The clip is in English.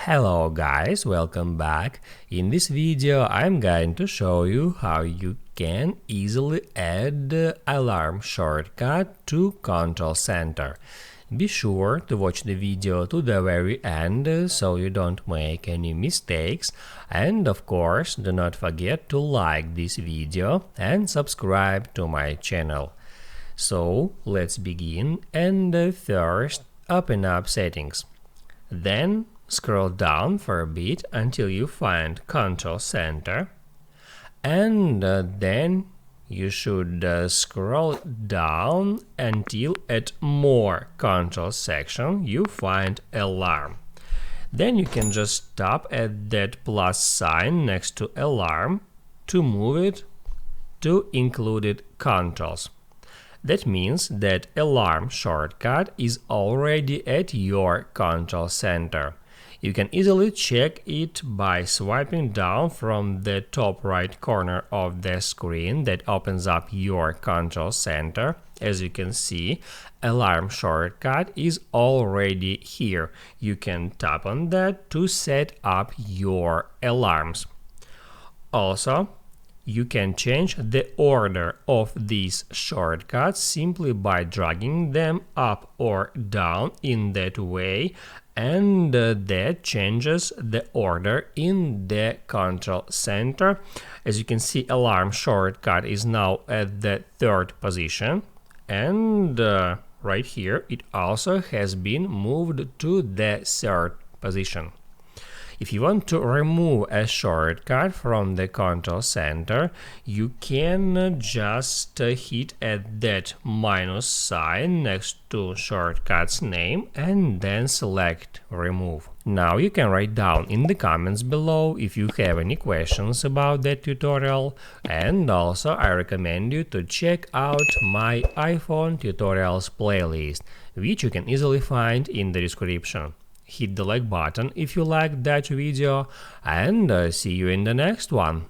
Hello guys, welcome back. In this video I'm going to show you how you can easily add the alarm shortcut to Control Center. Be sure to watch the video to the very end so you don't make any mistakes, and of course do not forget to like this video and subscribe to my channel. So let's begin, and first open up Settings. Then scroll down for a bit until you find Control Center, and then you should scroll down until at More Control section you find Alarm. Then you can just tap at that plus sign next to Alarm to move it to Included Controls. That means that Alarm shortcut is already at your Control Center. You can easily check it by swiping down from the top right corner of the screen that opens up your Control Center. As you can see, Alarm shortcut is already here. You can tap on that to set up your alarms. Also, you can change the order of these shortcuts simply by dragging them up or down in that way, and that changes the order in the Control Center. As you can see, Alarm shortcut is now at the third position, and right here it also has been moved to the third position. If you want to remove a shortcut from the Control Center, you can just hit at that minus sign next to shortcut's name and then select Remove. Now you can write down in the comments below if you have any questions about that tutorial, and also I recommend you to check out my iPhone tutorials playlist, which you can easily find in the description. Hit the like button if you liked that video, and see you in the next one.